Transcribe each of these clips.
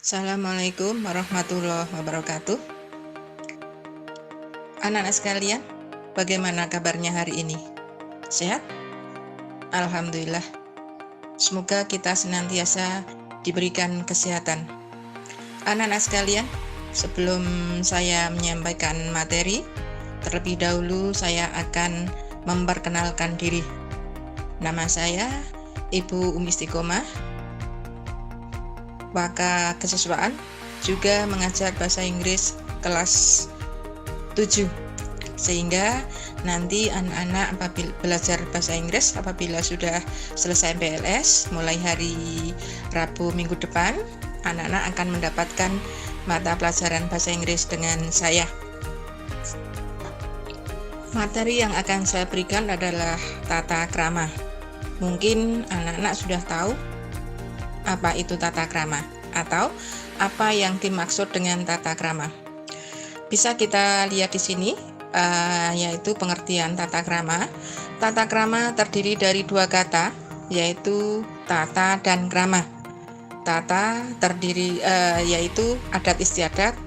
Assalamualaikum warahmatullahi wabarakatuh. Anak-anak sekalian, bagaimana kabarnya hari ini? Sehat? Alhamdulillah. Semoga kita senantiasa diberikan kesehatan. Anak-anak sekalian, sebelum saya menyampaikan materi, terlebih dahulu saya akan memperkenalkan diri. Nama saya Ibu Umi Istiqomah, Waka Kesiswaan, juga mengajar bahasa Inggris kelas 7, sehingga nanti anak-anak apabila belajar bahasa Inggris apabila sudah selesai PLS mulai hari Rabu minggu depan, anak-anak akan mendapatkan mata pelajaran bahasa Inggris dengan saya. Materi yang akan saya berikan adalah tata krama. Mungkin anak-anak sudah tahu apa itu tata krama atau apa yang dimaksud dengan tata krama. Bisa kita lihat di sini, yaitu pengertian tata krama. Tata krama terdiri dari dua kata, yaitu tata dan krama. Tata terdiri yaitu adat istiadat,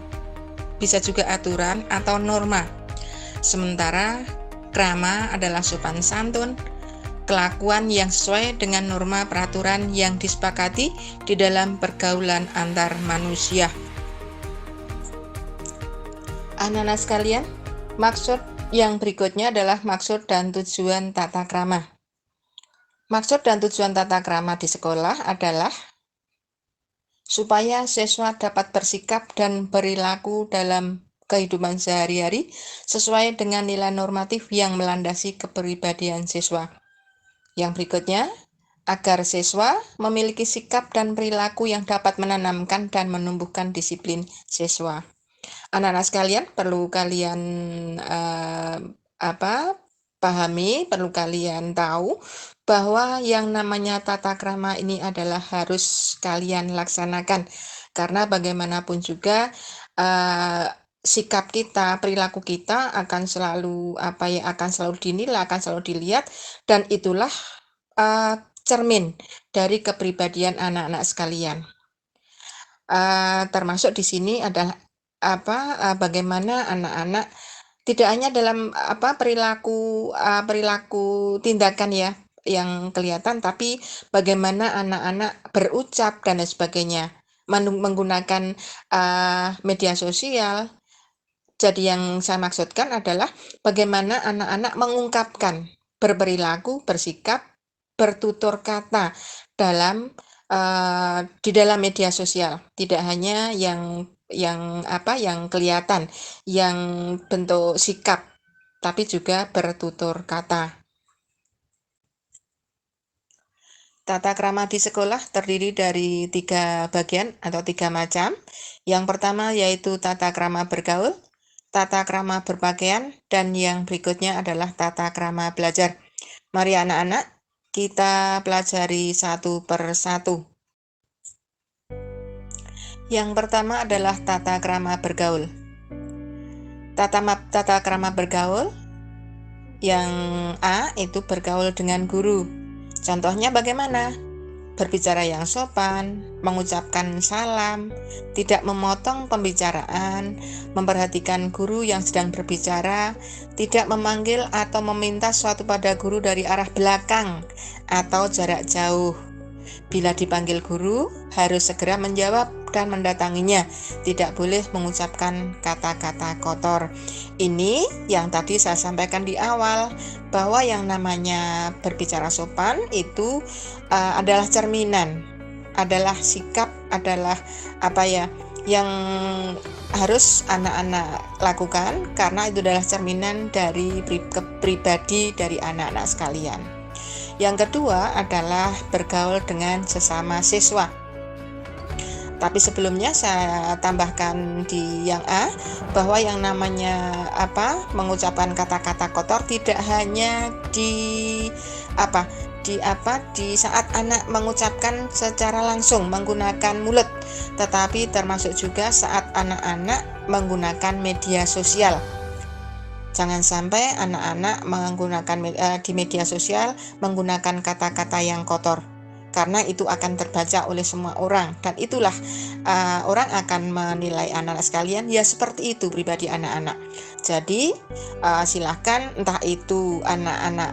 bisa juga aturan atau norma. Sementara krama adalah sopan santun, kelakuan yang sesuai dengan norma peraturan yang disepakati di dalam pergaulan antar manusia. Anak-anak sekalian, maksud yang berikutnya adalah maksud dan tujuan tata krama. Maksud dan tujuan tata krama di sekolah adalah supaya siswa dapat bersikap dan perilaku dalam kehidupan sehari-hari sesuai dengan nilai normatif yang melandasi kepribadian siswa. Yang berikutnya, agar siswa memiliki sikap dan perilaku yang dapat menanamkan dan menumbuhkan disiplin siswa. Anak-anak sekalian, perlu kalian pahami, perlu kalian tahu bahwa yang namanya tata krama ini adalah harus kalian laksanakan, karena bagaimanapun juga sikap kita, perilaku kita akan selalu akan selalu dinilai, akan selalu dilihat, dan itulah cermin dari kepribadian anak-anak sekalian. Termasuk di sini adalah bagaimana anak-anak tidak hanya dalam perilaku tindakan ya yang kelihatan, tapi bagaimana anak-anak berucap dan lain sebagainya, menggunakan media sosial. Jadi yang saya maksudkan adalah bagaimana anak-anak mengungkapkan, berperilaku, bersikap, bertutur kata dalam di dalam media sosial, tidak hanya yang kelihatan, yang bentuk sikap, tapi juga bertutur kata. Tata krama di sekolah terdiri dari 3 bagian atau 3 macam. Yang pertama yaitu tata krama bergaul, tata krama berpakaian, dan yang berikutnya adalah tata krama belajar. Mari anak-anak, kita pelajari satu per satu. Yang pertama adalah tata krama bergaul. Tata krama bergaul yang A itu bergaul dengan guru. Contohnya bagaimana? Berbicara yang sopan, mengucapkan salam, tidak memotong pembicaraan, memperhatikan guru yang sedang berbicara, tidak memanggil atau meminta sesuatu pada guru dari arah belakang atau jarak jauh. Bila dipanggil guru, harus segera menjawab dan mendatanginya. Tidak boleh mengucapkan kata-kata kotor. Ini yang tadi saya sampaikan di awal, bahwa yang namanya berbicara sopan itu adalah cerminan, adalah sikap, adalah yang harus anak-anak lakukan, karena itu adalah cerminan dari pribadi dari anak-anak sekalian. Yang kedua adalah bergaul dengan sesama siswa. Tapi sebelumnya saya tambahkan di yang A, bahwa yang namanya mengucapkan kata-kata kotor tidak hanya di saat anak mengucapkan secara langsung menggunakan mulut, tetapi termasuk juga saat anak-anak menggunakan media sosial. Jangan sampai anak-anak menggunakan di media sosial menggunakan kata-kata yang kotor, karena itu akan terbaca oleh semua orang, dan itulah orang akan menilai anak-anak sekalian, ya seperti itu pribadi anak-anak. Jadi silahkan, entah itu anak-anak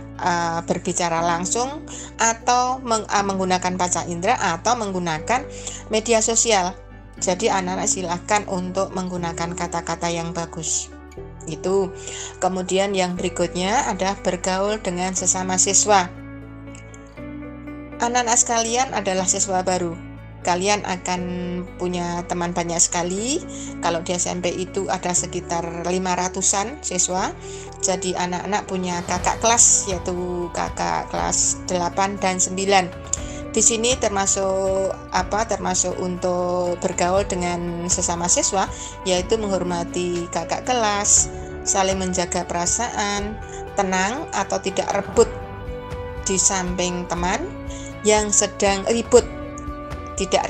berbicara langsung atau menggunakan panca indera atau menggunakan media sosial. Jadi anak-anak silahkan untuk menggunakan kata-kata yang bagus. Itu. Kemudian yang berikutnya ada bergaul dengan sesama siswa. Anak-anak sekalian adalah siswa baru. Kalian akan punya teman banyak sekali. Kalau di SMP itu ada sekitar 500-an siswa. Jadi anak-anak punya kakak kelas, yaitu kakak kelas 8 dan 9. Di sini termasuk untuk bergaul dengan sesama siswa, yaitu menghormati kakak kelas, saling menjaga perasaan, tenang atau tidak rebut di samping teman yang sedang ribut, tidak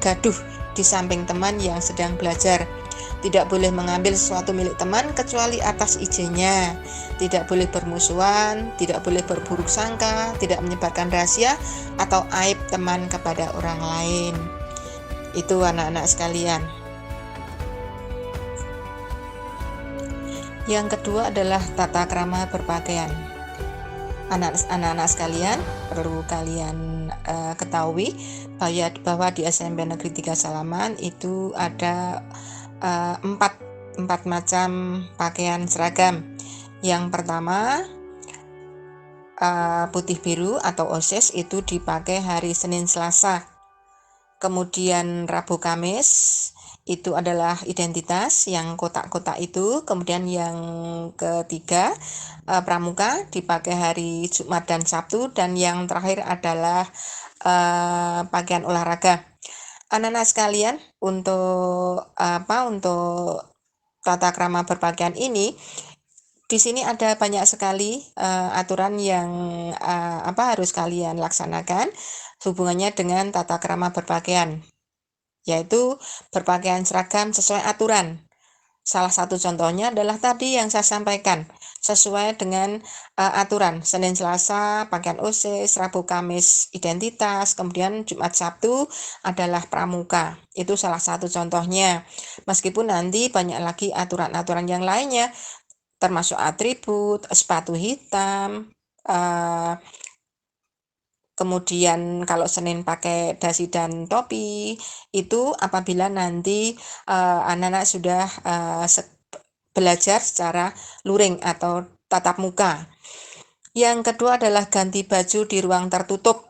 gaduh di samping teman yang sedang belajar. Tidak boleh mengambil sesuatu milik teman kecuali atas izinnya. Tidak boleh bermusuhan, tidak boleh berburuk sangka, tidak menyebarkan rahasia atau aib teman kepada orang lain. Itu anak-anak sekalian. Yang kedua adalah tata krama berpakaian. Anak-anak sekalian, perlu kalian ketahui bahwa di SMP Negeri 3 Salaman itu ada empat macam pakaian seragam. Yang pertama, putih biru atau OSIS itu dipakai hari Senin Selasa. Kemudian Rabu Kamis itu adalah identitas yang kotak-kotak itu. Kemudian yang ketiga, pramuka dipakai hari Jumat dan Sabtu. Dan yang terakhir adalah pakaian olahraga. Anak-anak sekalian, untuk tata krama berpakaian ini, di sini ada banyak sekali aturan yang harus kalian laksanakan hubungannya dengan tata krama berpakaian, yaitu berpakaian seragam sesuai aturan. Salah satu contohnya adalah tadi yang saya sampaikan, sesuai dengan aturan. Senin Selasa pakaian OSIS, Rabu Kamis identitas, kemudian Jumat Sabtu adalah pramuka. Itu salah satu contohnya. Meskipun nanti banyak lagi aturan-aturan yang lainnya, termasuk atribut, sepatu hitam, kemudian kalau Senin pakai dasi dan topi, itu apabila nanti anak-anak sudah belajar secara luring atau tatap muka. Yang kedua adalah ganti baju di ruang tertutup.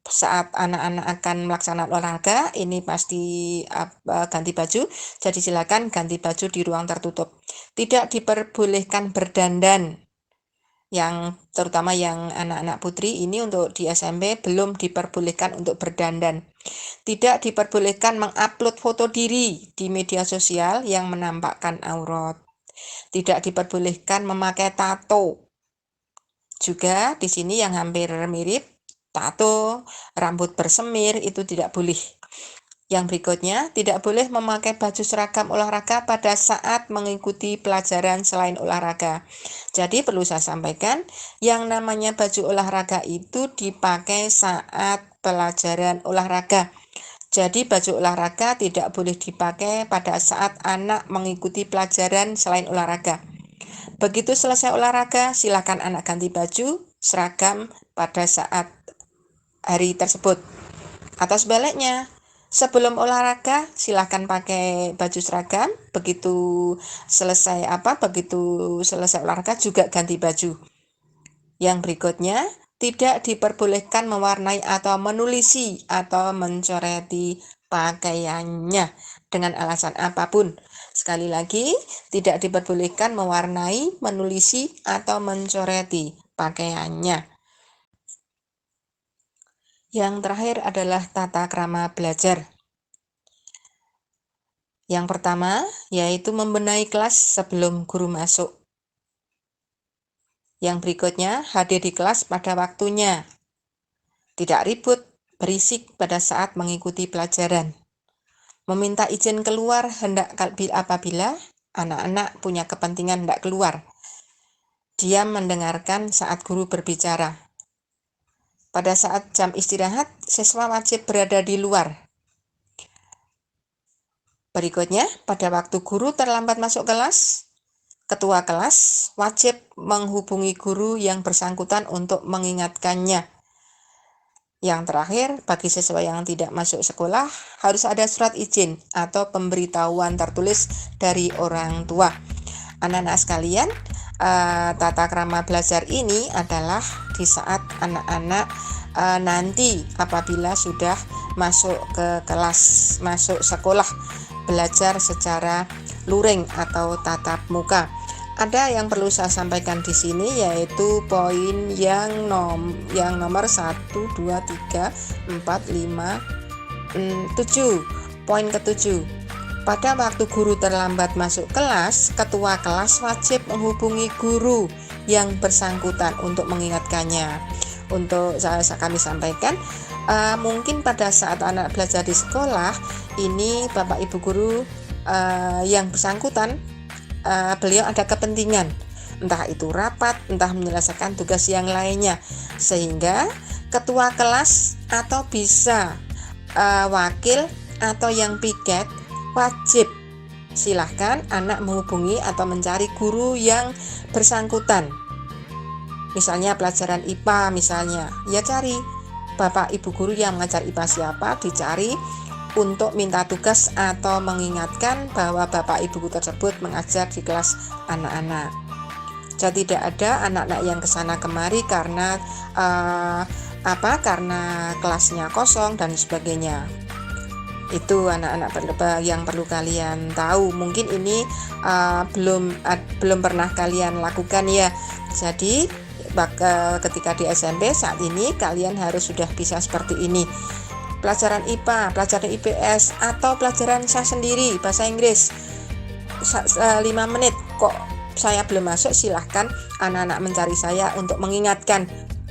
Saat anak-anak akan melaksanakan olahraga, ini pasti ganti baju, jadi silakan ganti baju di ruang tertutup. Tidak diperbolehkan berdandan. Yang terutama yang anak-anak putri ini untuk di SMP belum diperbolehkan untuk berdandan. Tidak diperbolehkan mengupload foto diri di media sosial yang menampakkan aurat. Tidak diperbolehkan memakai tato. Juga di sini yang hampir mirip tato, rambut bersemir itu tidak boleh. Yang berikutnya, tidak boleh memakai baju seragam olahraga pada saat mengikuti pelajaran selain olahraga. Jadi perlu saya sampaikan, yang namanya baju olahraga itu dipakai saat pelajaran olahraga. Jadi baju olahraga tidak boleh dipakai pada saat anak mengikuti pelajaran selain olahraga. Begitu selesai olahraga, silakan anak ganti baju seragam pada saat hari tersebut. Atau sebaliknya, sebelum olahraga silahkan pakai baju seragam, begitu selesai olahraga juga ganti baju. Yang berikutnya, tidak diperbolehkan mewarnai atau menulisi atau mencoreti pakaiannya dengan alasan apapun. Sekali lagi, tidak diperbolehkan mewarnai, menulisi atau mencoreti pakaiannya. Yang terakhir adalah tata krama belajar. Yang pertama, yaitu membenahi kelas sebelum guru masuk. Yang berikutnya, hadir di kelas pada waktunya. Tidak ribut, berisik pada saat mengikuti pelajaran. Meminta izin keluar apabila anak-anak punya kepentingan hendak keluar. Diam mendengarkan saat guru berbicara. Pada saat jam istirahat, siswa wajib berada di luar. Berikutnya, pada waktu guru terlambat masuk kelas, ketua kelas wajib menghubungi guru yang bersangkutan untuk mengingatkannya. Yang terakhir, bagi siswa yang tidak masuk sekolah, harus ada surat izin atau pemberitahuan tertulis dari orang tua. Anak-anak sekalian, tata krama belajar ini adalah di saat anak-anak nanti apabila sudah masuk ke kelas, masuk sekolah, belajar secara luring atau tatap muka. Ada yang perlu saya sampaikan di sini, yaitu poin yang nomor 1, 2, 3, 4, 5, 7. Poin ke-7. Pada waktu guru terlambat masuk kelas, ketua kelas wajib menghubungi guru yang bersangkutan untuk mengingatkannya. Untuk kami sampaikan, mungkin pada saat anak belajar di sekolah, ini Bapak Ibu guru yang bersangkutan, beliau ada kepentingan, entah itu rapat, entah menyelesaikan tugas yang lainnya, sehingga ketua kelas atau bisa wakil atau yang piket wajib silahkan anak menghubungi atau mencari guru yang bersangkutan. Misalnya pelajaran IPA misalnya, ya cari Bapak Ibu guru yang mengajar IPA siapa, dicari untuk minta tugas atau mengingatkan bahwa Bapak Ibu guru tersebut mengajar di kelas anak-anak. Jadi tidak ada anak-anak yang kesana kemari karena karena kelasnya kosong dan sebagainya. Itu anak-anak yang perlu kalian tahu. Mungkin ini belum pernah kalian lakukan ya. Jadi ketika di SMP saat ini kalian harus sudah bisa seperti ini. Pelajaran IPA, pelajaran IPS, atau pelajaran saya sendiri bahasa Inggris 5 menit kok saya belum masuk, silahkan anak-anak mencari saya untuk mengingatkan,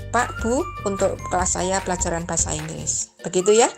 Pak, Bu, untuk kelas saya pelajaran bahasa Inggris. Begitu ya.